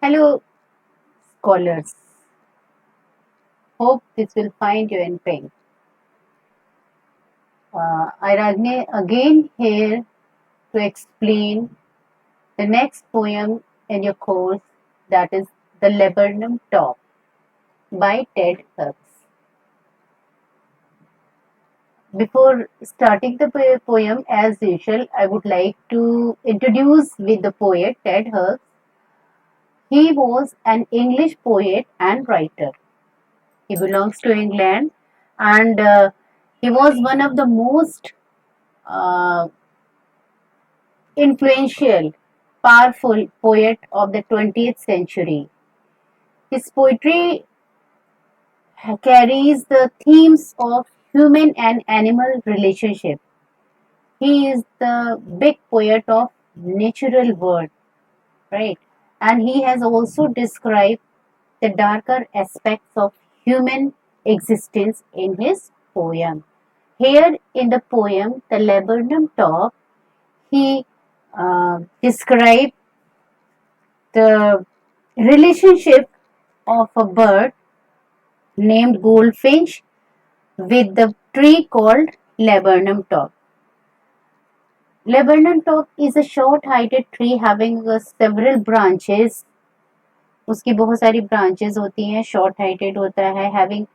Hello, scholars. Hope this will find you in pain. I again here to explain the next poem in your course, that is The Laburnum Top by Ted Hughes. Before starting the poem, as usual, I would like to introduce with the poet Ted Hughes. He was an English poet and writer. He belongs to England, and he was one of the most uh, influential, powerful poet of the 20th century. His poetry carries the themes of human and animal relationship. He is the big poet of natural world, right? And he has also described the darker aspects of human existence in his poem. Here in the poem, The Laburnum Top, he described the relationship of a bird named goldfinch with the tree called laburnum top. Laburnum top is a short-heighted tree having several branches. उसकी बहुत सारी branches होती हैं, short-heighted होता है, having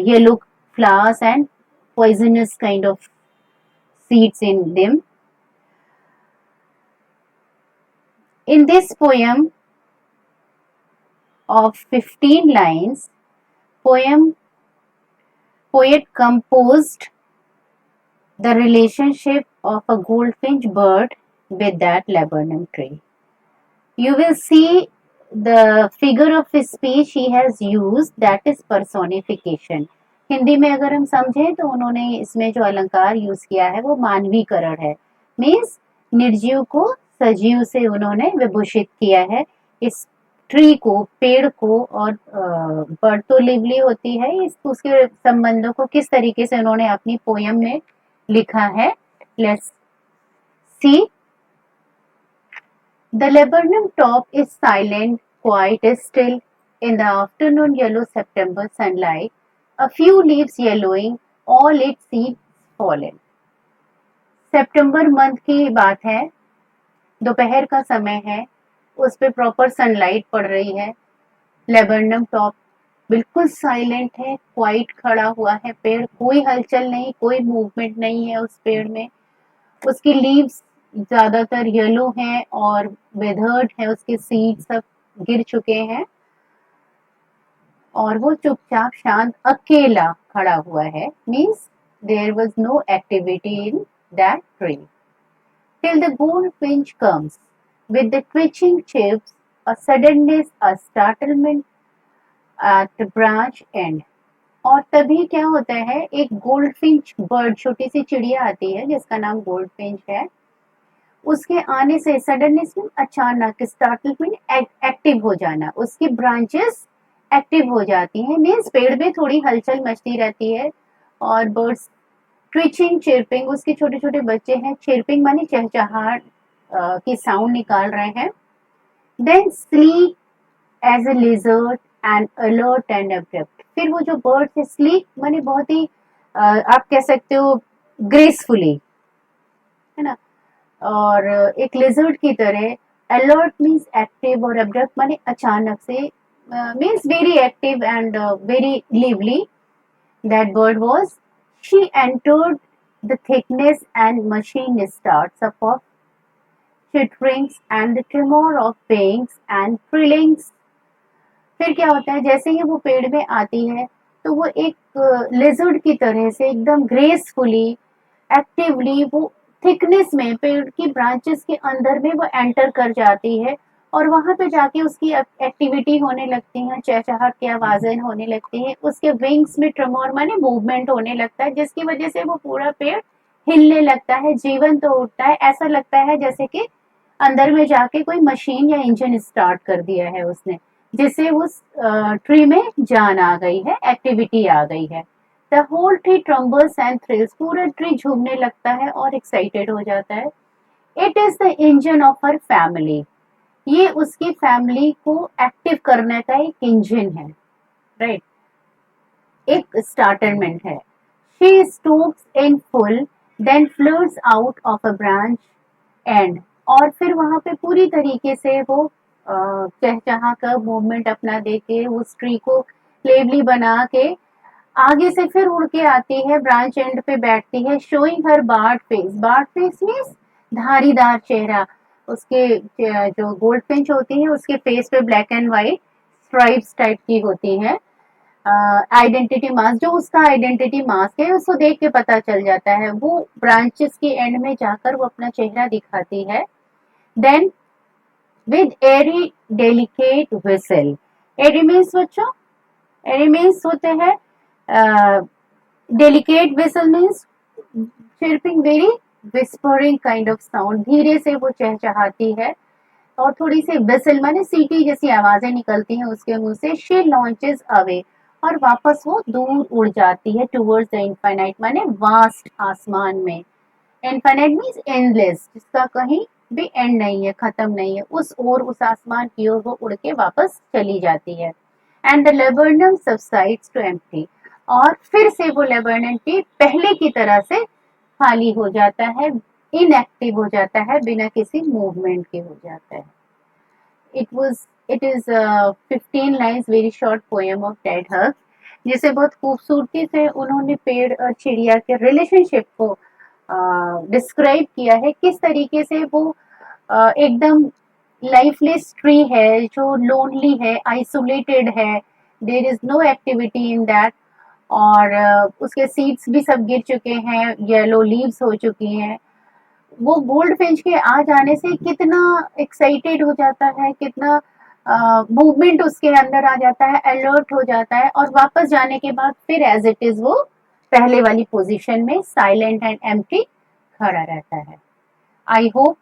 yellow flowers and poisonous kind of seeds in them. In this poem of 15 lines, poem poet composed the relationship of a goldfinch bird with that laburnum tree. You will see the figure of speech he has used, that is personification. Hindi में अगर हम समझें तो उन्होंने इसमें जो अलंकार use किया है वो मानवीकरण है, मीन्स निर्जीव को सजीव से उन्होंने विभूषित किया है। इस ट्री को, पेड़ को, और बर्ड तो लिवली होती है, इस उसके संबंधों को किस तरीके से उन्होंने अपनी पोयम में लिखा है। Let's see. The laburnum top is silent, quite still in the afternoon yellow September sunlight, a few leaves yellowing, all its seeds fallen. September month की बात है, दोपहर का समय है, उस पे प्रॉपर सनलाइट पड़ रही है। लेबर्नम टॉप बिल्कुल साइलेंट है, क्वाइट खड़ा हुआ है पेड़, कोई हलचल नहीं, कोई मूवमेंट नहीं है उस पेड़ में। उसकी लीव्स ज्यादातर येलो हैं और विदर्ड है, उसके सीड सब गिर चुके हैं और वो चुपचाप शांत अकेला खड़ा हुआ है, means there was no activity in that tree till the goldfinch comes with the twitching chips, a suddenness, a startlement at the branch end. और तभी क्या होता है, एक गोल्डफिंच बर्ड, छोटी सी चिड़िया आती है जिसका नाम गोल्डफिंच है। उसके आने से सडननेस में अचानक, स्टार्टलमेंट एक्टिव हो जाना, उसकी ब्रांचेस एक्टिव हो जाती हैं, मीन्स पेड़ में थोड़ी हलचल मचती रहती है और बर्ड्स ट्विचिंग, चिरपिंग, उसके छोटे छोटे बच्चे हैं, चिरपिंग माने चहचहाट की साउंड निकाल रहे हैं। Then sleek as a lizard and alert and abrupt, फिर वो जो बर्ड है, स्लीक माने बहुत ही आप कह सकते हो ग्रेसफुली, है ना, और एक लिजर्ड की तरह। अलर्ट मीन्स एक्टिव और अब्रप्ट माने अचानक से, means very active and very lively. That bird was, she entered the thickness and machine starts up of chitterings and the tremor of wings and trillings। फिर क्या होता है, जैसे ही वो पेड़ में आती है तो वो एक लिजर्ड की तरह से एकदम ग्रेसफुली, एक्टिवली वो थिकनेस में, पेड़ की ब्रांचेस के अंदर में वो एंटर कर जाती है और वहां पे जाके उसकी एक्टिविटी होने लगती है, चहचहाट की आवाजें होने लगती है, उसके विंग्स में ट्रेमोर माने मूवमेंट होने लगता है, जिसकी वजह से वो पूरा पेड़ हिलने लगता है, जीवन तो उठता है, ऐसा लगता है जैसे कि अंदर में जाके कोई मशीन या इंजन स्टार्ट कर दिया है उसने, जिससे उस ट्री में जान आ गई है, एक्टिविटी आ गई है। The whole tree trembles and thrills, पूरा ट्री झूमने लगता है और एक्साइटेड हो जाता है। It is the engine of her family, ये उसकी फैमिली को एक्टिव करने का एक इंजन है, राइट, एक स्टार्टरमेंट है। She stokes in full, then floats out of a branch and, और फिर वहां पे पूरी तरीके से वो चहचहा कर मूवमेंट अपना देके उस ट्री को लेवली बना के आगे से फिर उड़ के आती है, ब्रांच एंड पे बैठती है, showing her barred face. Barred face means धारीदार चेहरा। उसके जो गोल्ड फिंच होती है उसके फेस पे black and white stripes type की होती हैं। आइडेंटिटी मास्क, जो उसका आइडेंटिटी मास्क है उसको देख के पता चल जाता है। वो ब्रांचेस के एंड में जाकर वो अपना चेहरा दिखाती है। Then with airy delicate whistle, airy means बच्चों, एरी मीन्स होते हैं delicate whistle means chirping, very whispering kind of sound, धीरे से वो चहचहाती है और थोड़ी सी विसल माने सीटी जैसी आवाजें निकलती हैं उसके मुंह से। शी लॉन्चेस अवे, और वापस वो दूर उड़ जाती है टूवर्ड्स द इनफाइनाइट माने वास्ट आसमान में। इनफाइनाइट मीन्स एंडलेस, जिसका कहीं भी एंड नहीं है, खत्म नहीं है, उस ओर, उस आसमान की ओर वो उड़ के वापस चली जाती है। And the laburnum subsides to empty, और फिर से वो लेबर्नम टी पहले की तरह से खाली हो जाता है, इनएक्टिव हो जाता है, बिना किसी मूवमेंट के हो जाता है। It is 15 lines very short poem of dead hug, जिसे बहुत खूबसूरती से उन्होंने पेड़ और चिड़िया के रिलेशनशिप को डिस्क्राइब किया है। किस तरीके से वो एकदम लाइफलेस ट्री है, जो लोनली है, आइसोलेटेड है, there is no activity in that, और उसके सीड्स भी सब गिर चुके हैं, येलो लीव्स हो चुकी हैं। वो गोल्ड फिंच के आ जाने से कितना एक्साइटेड हो जाता है, कितना मूवमेंट उसके अंदर आ जाता है, अलर्ट हो जाता है, और वापस जाने के बाद फिर एज इट इज वो पहले वाली पोजीशन में साइलेंट एंड एम्प्टी खड़ा रहता है। आई होप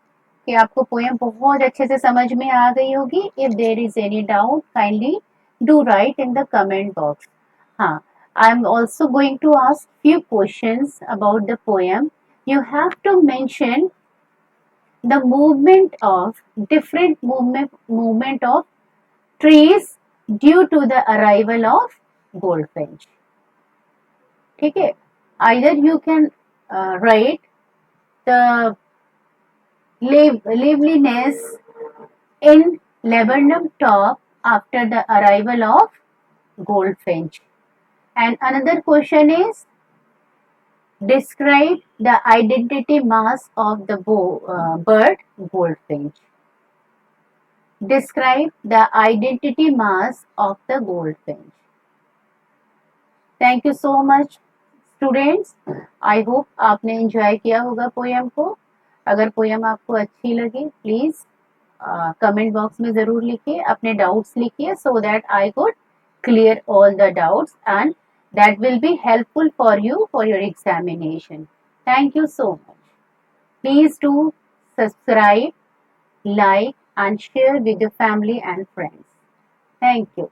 कि आपको पोएम बहुत अच्छे से समझ में आ गई होगी। If there is any doubt kindly do write in the comment box. हाँ, I am also going to ask few questions about the poem. You have to mention the movement of movement of trees due to the arrival of goldfinch. ठीक है, either you can write the liveliness in laburnum top after the arrival of goldfinch, and another question is describe the identity mask of the bird goldfinch. Describe the identity mask of the goldfinch. Thank you so much students. I hope आपने enjoy किया होगा poem को। अगर poem आपको अच्छी लगी please comment box में जरूर लिखिए, अपने डाउट्स लिखिए, so that I could clear all the doubts and that will be helpful for you for your examination. Thank you so much. Please do subscribe, like and share with your family and friends. Thank you.